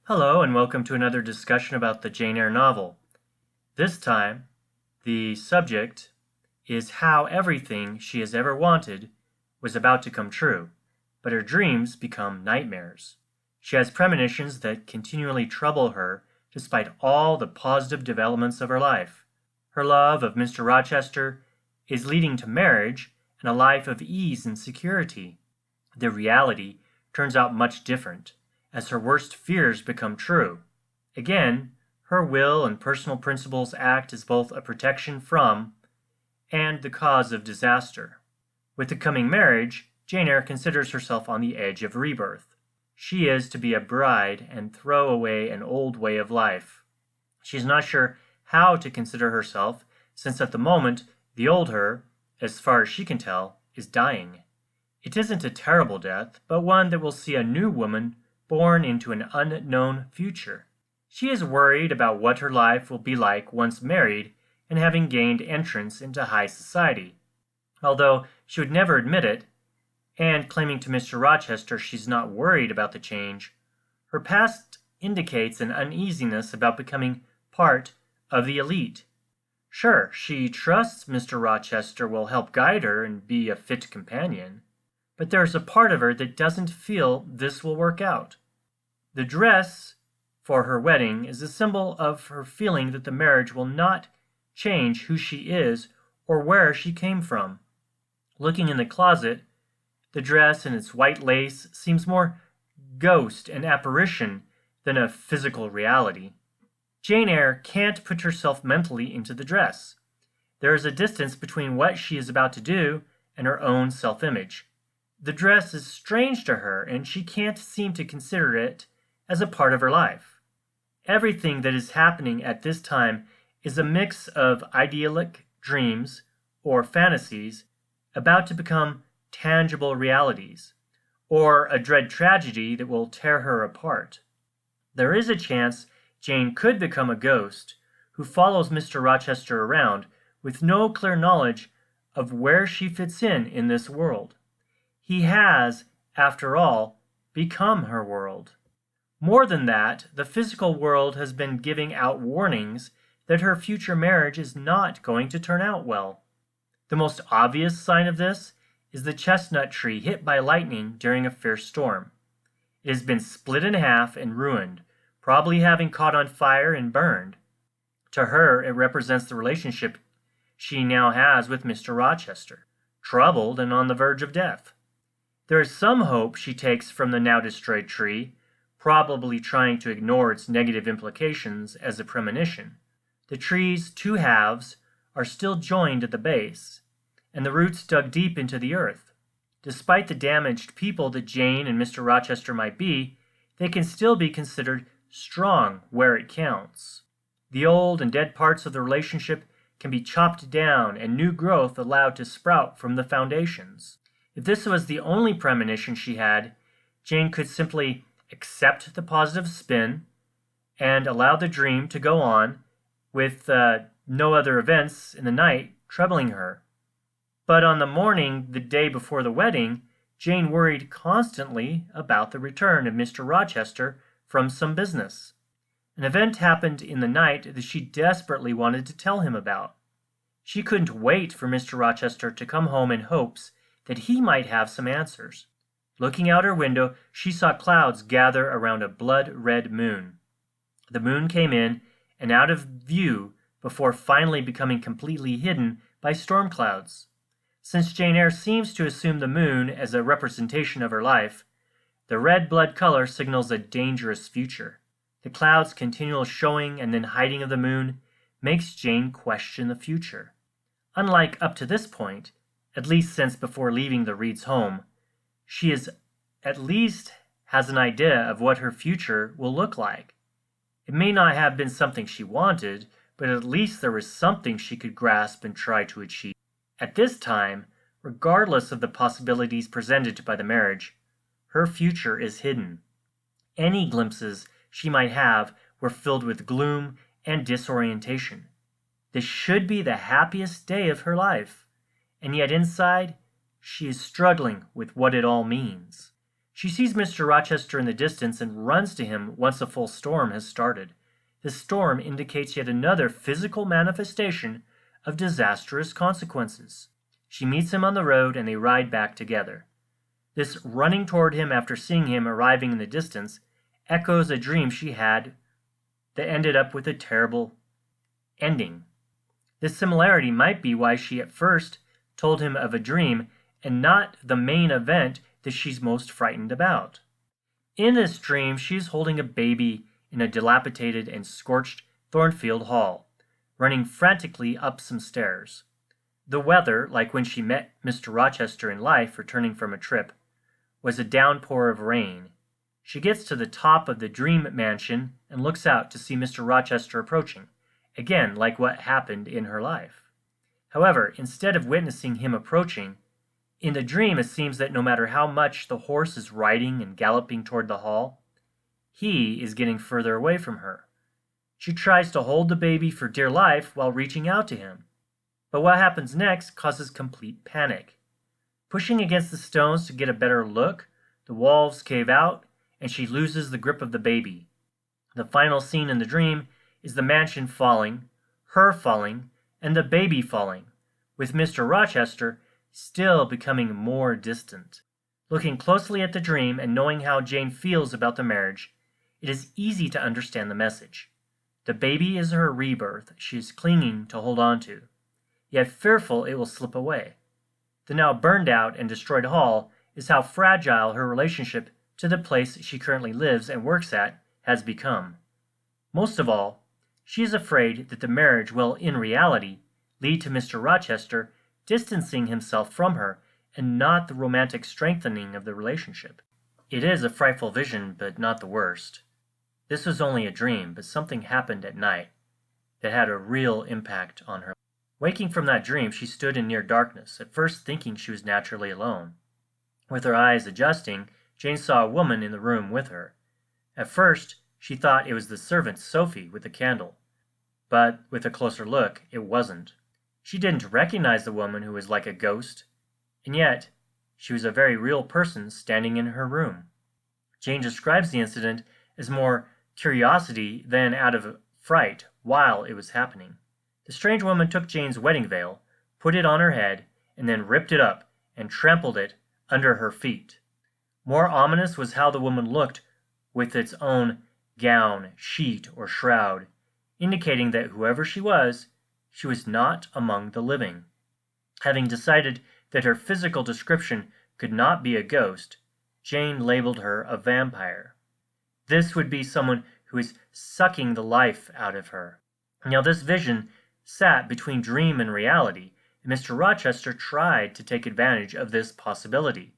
Hello, and welcome to another discussion about the Jane Eyre novel. This time, the subject is how everything she has ever wanted was about to come true, but her dreams become nightmares. She has premonitions that continually trouble her despite all the positive developments of her life. Her love of Mr. Rochester is leading to marriage and a life of ease and security. The reality turns out much different, as her worst fears become true. Again, her will and personal principles act as both a protection from and the cause of disaster. With the coming marriage, Jane Eyre considers herself on the edge of rebirth. She is to be a bride and throw away an old way of life. She is not sure how to consider herself, since at the moment, the old her, as far as she can tell, is dying. It isn't a terrible death, but one that will see a new woman born into an unknown future. She is worried about what her life will be like once married and having gained entrance into high society. Although she would never admit it, and claiming to Mr. Rochester she's not worried about the change, her past indicates an uneasiness about becoming part of the elite. Sure, she trusts Mr. Rochester will help guide her and be a fit companion, but there's a part of her that doesn't feel this will work out. The dress for her wedding is a symbol of her feeling that the marriage will not change who she is or where she came from. Looking in the closet, the dress and its white lace seems more ghost and apparition than a physical reality. Jane Eyre can't put herself mentally into the dress. There is a distance between what she is about to do and her own self-image. The dress is strange to her, and she can't seem to consider it as a part of her life. Everything that is happening at this time is a mix of idyllic dreams or fantasies about to become tangible realities, or a dread tragedy that will tear her apart. There is a chance Jane could become a ghost who follows Mr. Rochester around with no clear knowledge of where she fits in this world. He has, after all, become her world. More than that, the physical world has been giving out warnings that her future marriage is not going to turn out well. The most obvious sign of this is the chestnut tree hit by lightning during a fierce storm. It has been split in half and ruined, probably having caught on fire and burned. To her, it represents the relationship she now has with Mr. Rochester, troubled and on the verge of death. There is some hope she takes from the now destroyed tree, probably trying to ignore its negative implications as a premonition. The tree's two halves are still joined at the base, and the roots dug deep into the earth. Despite the damaged people that Jane and Mr. Rochester might be, they can still be considered strong where it counts. The old and dead parts of the relationship can be chopped down and new growth allowed to sprout from the foundations. If this was the only premonition she had, Jane could simply accept the positive spin and allow the dream to go on with no other events in the night troubling her. But on the morning, the day before the wedding, Jane worried constantly about the return of Mr. Rochester from some business. An event happened in the night that she desperately wanted to tell him about. She couldn't wait for Mr. Rochester to come home in hopes that he might have some answers. Looking out her window, she saw clouds gather around a blood-red moon. The moon came in and out of view before finally becoming completely hidden by storm clouds. Since Jane Eyre seems to assume the moon as a representation of her life, the red blood color signals a dangerous future. The clouds' continual showing and then hiding of the moon makes Jane question the future. Unlike up to this point, at least since before leaving the Reeds' home, she at least has an idea of what her future will look like. It may not have been something she wanted, but at least there was something she could grasp and try to achieve. At this time, regardless of the possibilities presented by the marriage, her future is hidden. Any glimpses she might have were filled with gloom and disorientation. This should be the happiest day of her life, and yet inside, she is struggling with what it all means. She sees Mr. Rochester in the distance and runs to him once a full storm has started. This storm indicates yet another physical manifestation of disastrous consequences. She meets him on the road and they ride back together. This running toward him after seeing him arriving in the distance echoes a dream she had that ended up with a terrible ending. This similarity might be why she at first told him of a dream and not the main event that she's most frightened about. In this dream, she's holding a baby in a dilapidated and scorched Thornfield Hall, running frantically up some stairs. The weather, like when she met Mr. Rochester in life returning from a trip, was a downpour of rain. She gets to the top of the dream mansion and looks out to see Mr. Rochester approaching, again like what happened in her life. However, instead of witnessing him approaching, in the dream it seems that no matter how much the horse is riding and galloping toward the hall, he is getting further away from her. She tries to hold the baby for dear life while reaching out to him. But what happens next causes complete panic. Pushing against the stones to get a better look, the walls cave out and she loses the grip of the baby. The final scene in the dream is the mansion falling, her falling, and the baby falling, with Mr. Rochester still becoming more distant. Looking closely at the dream and knowing how Jane feels about the marriage, it is easy to understand the message. The baby is her rebirth she is clinging to hold on to, yet fearful it will slip away. The now burned out and destroyed hall is how fragile her relationship to the place she currently lives and works at has become. Most of all, she is afraid that the marriage will, in reality, lead to Mr. Rochester distancing himself from her and not the romantic strengthening of the relationship. It is a frightful vision, but not the worst. This was only a dream, but something happened at night that had a real impact on her. Waking from that dream, she stood in near darkness, at first thinking she was naturally alone. With her eyes adjusting, Jane saw a woman in the room with her. At first, she thought it was the servant Sophie with the candle, but with a closer look, it wasn't. She didn't recognize the woman who was like a ghost, and yet she was a very real person standing in her room. Jane describes the incident as more curiosity than out of fright while it was happening. The strange woman took Jane's wedding veil, put it on her head, and then ripped it up and trampled it under her feet. More ominous was how the woman looked with its own gown, sheet, or shroud, indicating that whoever she was not among the living. Having decided that her physical description could not be a ghost, Jane labeled her a vampire. This would be someone who is sucking the life out of her. Now this vision sat between dream and reality, and Mr. Rochester tried to take advantage of this possibility.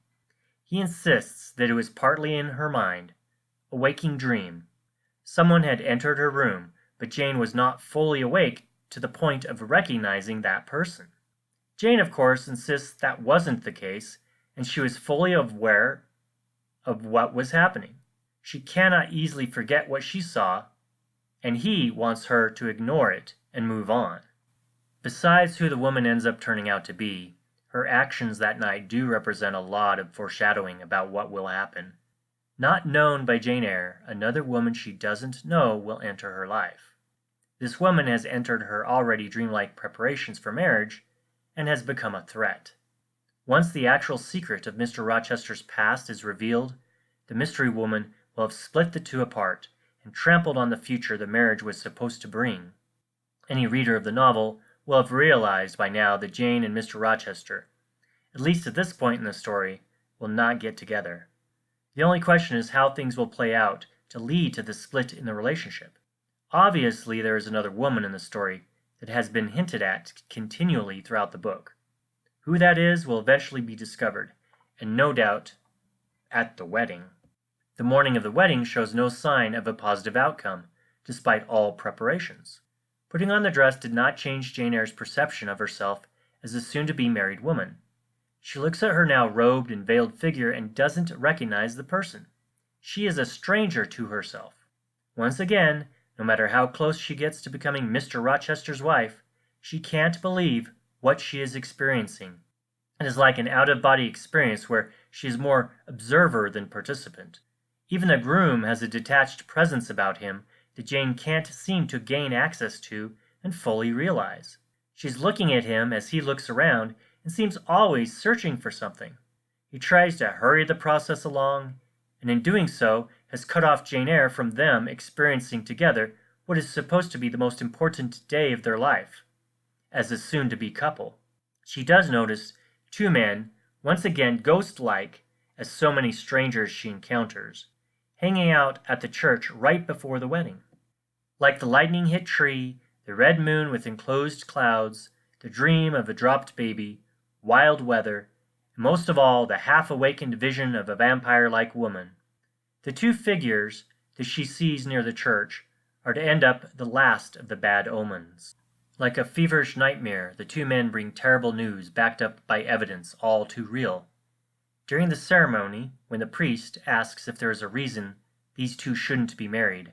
He insists that it was partly in her mind, a waking dream. Someone had entered her room, but Jane was not fully awake to the point of recognizing that person. Jane, of course, insists that wasn't the case, and she was fully aware of what was happening. She cannot easily forget what she saw, and he wants her to ignore it and move on. Besides who the woman ends up turning out to be, her actions that night do represent a lot of foreshadowing about what will happen. Not known by Jane Eyre, another woman she doesn't know will enter her life. This woman has entered her already dreamlike preparations for marriage and has become a threat. Once the actual secret of Mr. Rochester's past is revealed, the mystery woman will have split the two apart and trampled on the future the marriage was supposed to bring. Any reader of the novel will have realized by now that Jane and Mr. Rochester, at least at this point in the story, will not get together. The only question is how things will play out to lead to the split in the relationship. Obviously, there is another woman in the story that has been hinted at continually throughout the book. Who that is will eventually be discovered, and no doubt at the wedding. The morning of the wedding shows no sign of a positive outcome, despite all preparations. Putting on the dress did not change Jane Eyre's perception of herself as a soon-to-be married woman. She looks at her now robed and veiled figure and doesn't recognize the person. She is a stranger to herself. Once again, no matter how close she gets to becoming Mr. Rochester's wife, she can't believe what she is experiencing. It is like an out-of-body experience where she is more observer than participant. Even the groom has a detached presence about him that Jane can't seem to gain access to and fully realize. She's looking at him as he looks around and seems always searching for something. He tries to hurry the process along, and in doing so has cut off Jane Eyre from them experiencing together what is supposed to be the most important day of their life, as a soon-to-be couple. She does notice two men, once again ghost-like, as so many strangers she encounters, hanging out at the church right before the wedding. Like the lightning-hit tree, the red moon with enclosed clouds, the dream of a dropped baby, wild weather, and most of all the half-awakened vision of a vampire-like woman. The two figures that she sees near the church are to end up the last of the bad omens. Like a feverish nightmare, the two men bring terrible news backed up by evidence all too real. During the ceremony, when the priest asks if there is a reason these two shouldn't be married,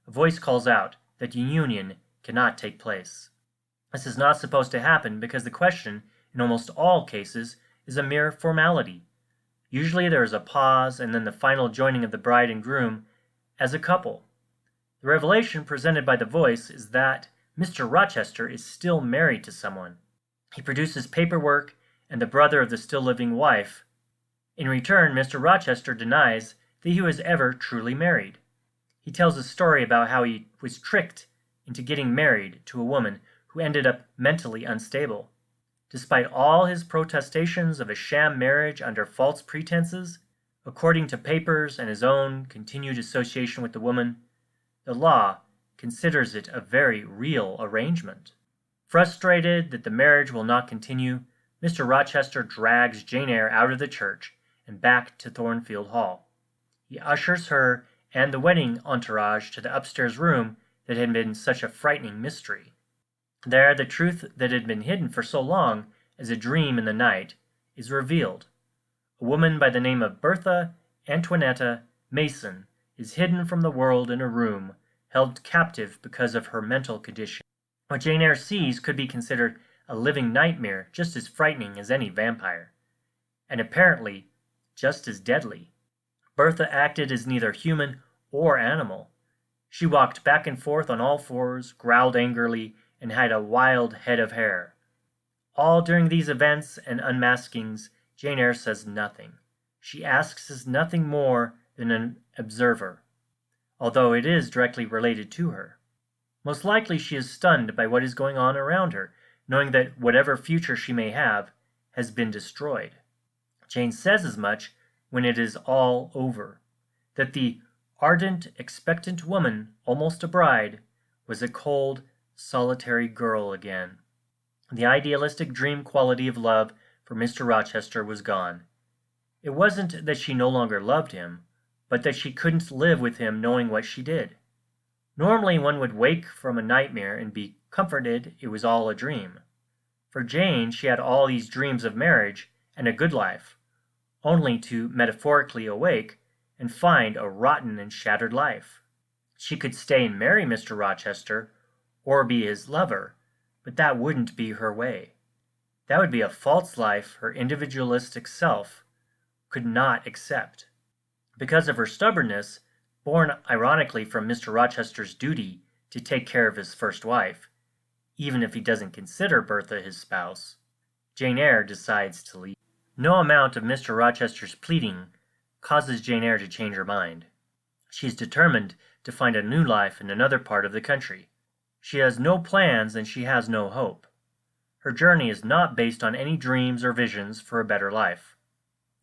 a voice calls out that the union cannot take place. This is not supposed to happen because the question, in almost all cases, is a mere formality. Usually there is a pause and then the final joining of the bride and groom as a couple. The revelation presented by the voice is that Mr. Rochester is still married to someone. He produces paperwork and the brother of the still living wife. In return, Mr. Rochester denies that he was ever truly married. He tells a story about how he was tricked into getting married to a woman who ended up mentally unstable. Despite all his protestations of a sham marriage under false pretenses, according to papers and his own continued association with the woman, the law considers it a very real arrangement. Frustrated that the marriage will not continue, Mr. Rochester drags Jane Eyre out of the church and back to Thornfield Hall. He ushers her and the wedding entourage to the upstairs room that had been such a frightening mystery. There, the truth that had been hidden for so long as a dream in the night is revealed. A woman by the name of Bertha Antoinetta Mason is hidden from the world in a room, held captive because of her mental condition. What Jane Eyre sees could be considered a living nightmare just as frightening as any vampire, and apparently just as deadly. Bertha acted as neither human or animal. She walked back and forth on all fours, growled angrily, and had a wild head of hair. All during these events and unmaskings, Jane Eyre says nothing. She asks as nothing more than an observer, although it is directly related to her. Most likely she is stunned by what is going on around her, knowing that whatever future she may have has been destroyed. Jane says as much when it is all over, that the ardent, expectant woman, almost a bride, was a cold, solitary girl again. The idealistic dream quality of love for Mr. Rochester was gone. It wasn't that she no longer loved him, but that she couldn't live with him knowing what she did. Normally one would wake from a nightmare and be comforted it was all a dream. For Jane, she had all these dreams of marriage and a good life, only to metaphorically awake and find a rotten and shattered life. She could stay and marry Mr. Rochester, or be his lover, but that wouldn't be her way. That would be a false life her individualistic self could not accept. Because of her stubbornness, born ironically from Mr. Rochester's duty to take care of his first wife, even if he doesn't consider Bertha his spouse, Jane Eyre decides to leave. No amount of Mr. Rochester's pleading causes Jane Eyre to change her mind. She is determined to find a new life in another part of the country. She has no plans and she has no hope. Her journey is not based on any dreams or visions for a better life.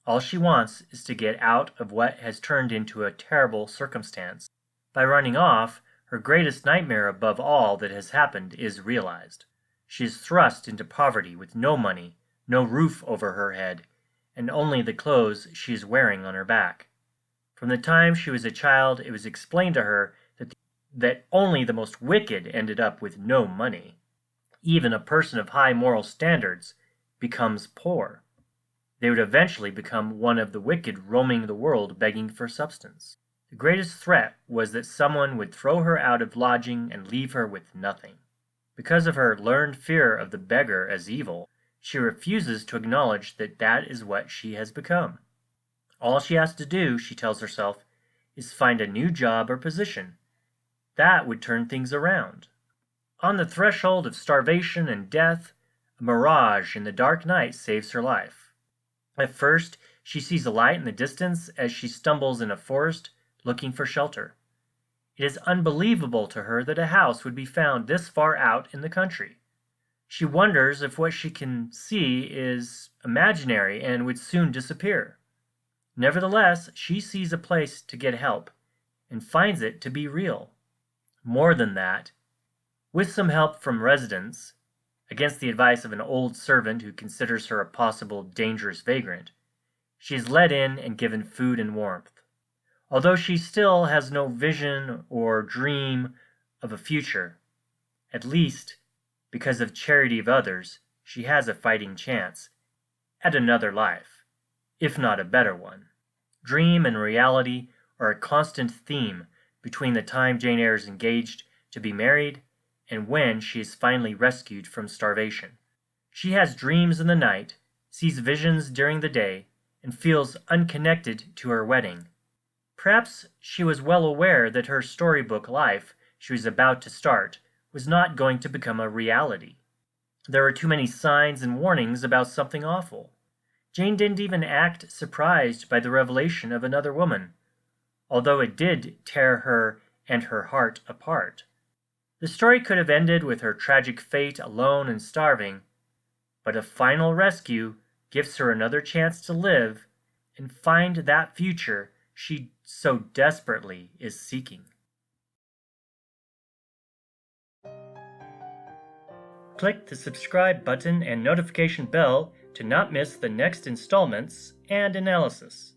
All she wants is to get out of what has turned into a terrible circumstance. By running off, her greatest nightmare above all that has happened is realized. She is thrust into poverty with no money, no roof over her head, and only the clothes she is wearing on her back. From the time she was a child, it was explained to her that only the most wicked ended up with no money. Even a person of high moral standards becomes poor. They would eventually become one of the wicked roaming the world begging for substance. The greatest threat was that someone would throw her out of lodging and leave her with nothing. Because of her learned fear of the beggar as evil, she refuses to acknowledge that that is what she has become. All she has to do, she tells herself, is find a new job or position. That would turn things around. On the threshold of starvation and death, a mirage in the dark night saves her life. At first, she sees a light in the distance as she stumbles in a forest looking for shelter. It is unbelievable to her that a house would be found this far out in the country. She wonders if what she can see is imaginary and would soon disappear. Nevertheless, she sees a place to get help and finds it to be real. More than that, with some help from residents, against the advice of an old servant who considers her a possible dangerous vagrant, she is let in and given food and warmth. Although she still has no vision or dream of a future, at least, because of charity of others, she has a fighting chance at another life, if not a better one. Dream and reality are a constant theme between the time Jane Eyre is engaged to be married and when she is finally rescued from starvation. She has dreams in the night, sees visions during the day, and feels unconnected to her wedding. Perhaps she was well aware that her storybook life she was about to start was not going to become a reality. There were too many signs and warnings about something awful. Jane didn't even act surprised by the revelation of another woman, although it did tear her and her heart apart. The story could have ended with her tragic fate alone and starving, but a final rescue gives her another chance to live and find that future she so desperately is seeking. Click the subscribe button and notification bell to not miss the next installments and analysis.